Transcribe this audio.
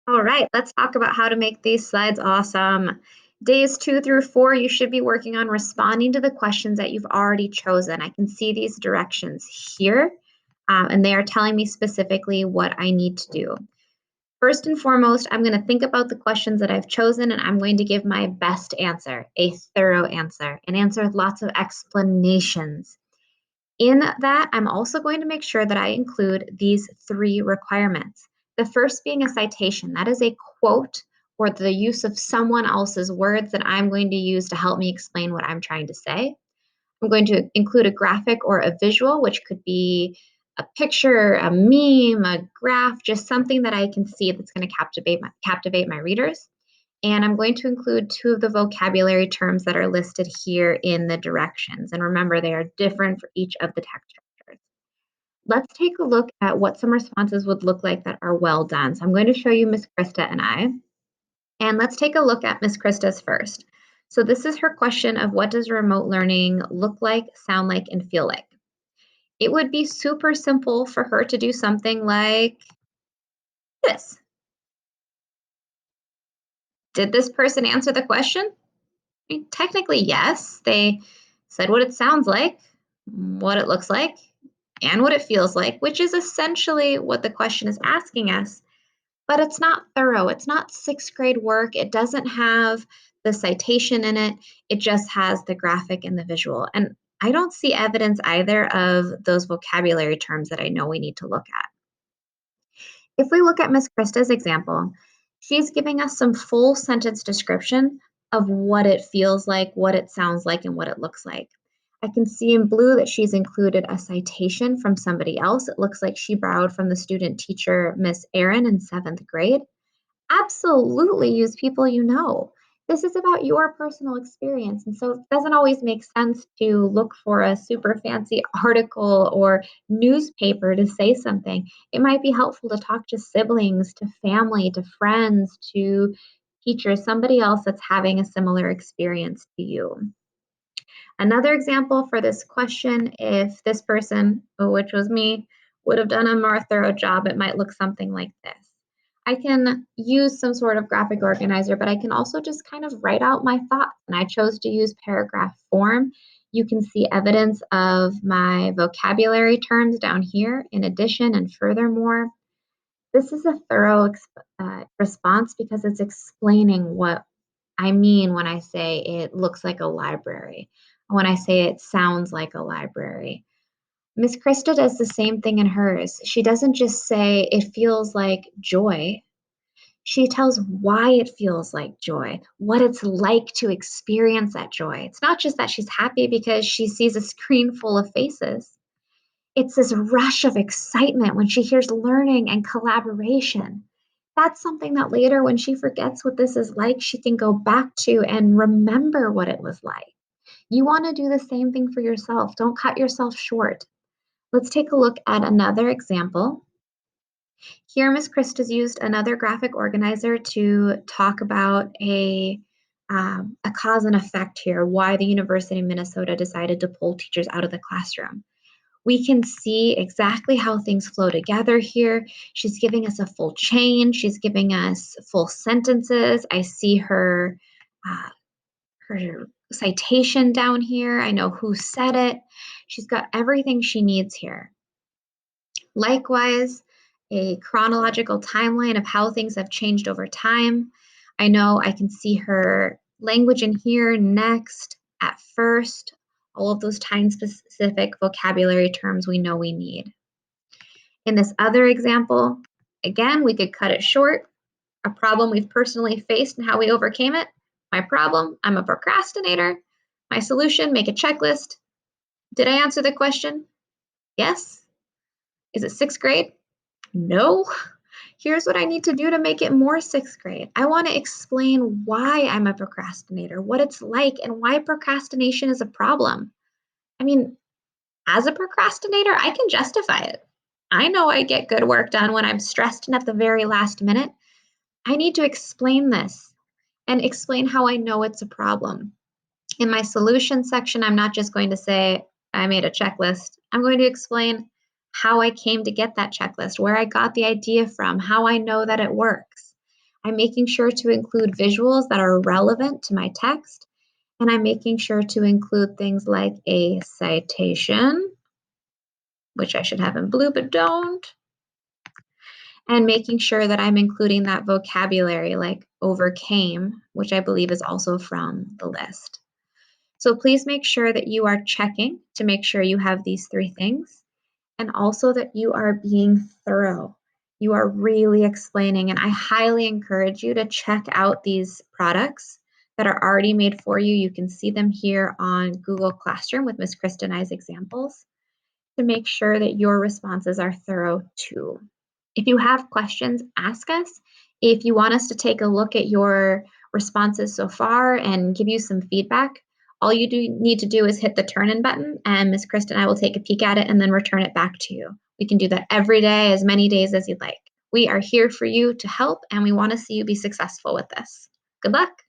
All right, let's talk about how to make these slides awesome. Days 2 through 4, you should be working on responding to the questions that you've already chosen. I can see these directions here, and they are telling me specifically what I need to do. First and foremost, I'm going to think about the questions that I've chosen, and I'm going to give my best answer, a thorough answer, an answer with lots of explanations. In that, I'm also going to make sure that I include these three requirements. The first being a citation. That is a quote or the use of someone else's words that I'm going to use to help me explain what I'm trying to say. I'm going to include a graphic or a visual, which could be a picture, a meme, a graph, just something that I can see that's going to captivate my readers. And I'm going to include two of the vocabulary terms that are listed here in the directions. And remember, they are different for each of the text structures. Let's take a look at what some responses would look like that are well done. So I'm going to show you Miss Krista and I. And let's take a look at Miss Krista's first. So this is her question of what does remote learning look like, sound like, and feel like? It would be super simple for her to do something like this. Did this person answer the question? Mean, technically, yes. They said what it sounds like, what it looks like, and what it feels like, which is essentially what the question is asking us. But it's not thorough. It's not sixth grade work. It doesn't have the citation in it. It just has the graphic and the visual. And I don't see evidence either of those vocabulary terms that I know we need to look at. If we look at Miss Krista's example, she's giving us some full sentence description of what it feels like, what it sounds like, and what it looks like. I can see in blue that she's included a citation from somebody else. It looks like she borrowed from the student teacher, Miss Erin, in seventh grade. Absolutely use people you know. This is about your personal experience. And so it doesn't always make sense to look for a super fancy article or newspaper to say something. It might be helpful to talk to siblings, to family, to friends, to teachers, somebody else that's having a similar experience to you. Another example for this question, if this person, which was me, would have done a more thorough job, it might look something like this. I can use some sort of graphic organizer, but I can also just kind of write out my thoughts. And I chose to use paragraph form. You can see evidence of my vocabulary terms down here. In addition and furthermore, this is a thorough response because it's explaining what I mean when I say it looks like a library, when I say it sounds like a library. Miss Krista does the same thing in hers. She doesn't just say it feels like joy. She tells why it feels like joy, what it's like to experience that joy. It's not just that she's happy because she sees a screen full of faces. It's this rush of excitement when she hears learning and collaboration. That's something that later, when she forgets what this is like, she can go back to and remember what it was like. You want to do the same thing for yourself. Don't cut yourself short. Let's take a look at another example. Here, Ms. Christ used another graphic organizer to talk about a cause and effect here, why the University of Minnesota decided to pull teachers out of the classroom. We can see exactly how things flow together here. She's giving us a full chain. She's giving us full sentences. I see uh, her citation down here. I know who said it. She's got everything she needs here. Likewise, a chronological timeline of how things have changed over time. I know I can see her language in here, next, at first, all of those time-specific vocabulary terms we know we need. In this other example, again, we could cut it short. A problem we've personally faced and how we overcame it. My problem, I'm a procrastinator. My solution, make a checklist. Did I answer the question? Yes. Is it sixth grade? No. Here's what I need to do to make it more sixth grade. I want to explain why I'm a procrastinator, what it's like, and why procrastination is a problem. I mean, as a procrastinator, I can justify it. I know I get good work done when I'm stressed and at the very last minute. I need to explain this and explain how I know it's a problem. In my solution section, I'm not just going to say, I made a checklist. I'm going to explain how I came to get that checklist, where I got the idea from, how I know that it works. I'm making sure to include visuals that are relevant to my text, and I'm making sure to include things like a citation, which I should have in blue but don't, and making sure that I'm including that vocabulary like overcame, which I believe is also from the list. So please make sure that you are checking to make sure you have these three things and also that you are being thorough. You are really explaining, and I highly encourage you to check out these products that are already made for you. You can see them here on Google Classroom with Ms. Krista and I's examples to make sure that your responses are thorough too. If you have questions, ask us. If you want us to take a look at your responses so far and give you some feedback, all you need to do is hit the turn in button, and Ms. Krista and I will take a peek at it and then return it back to you. We can do that every day, as many days as you'd like. We are here for you to help, and we want to see you be successful with this. Good luck.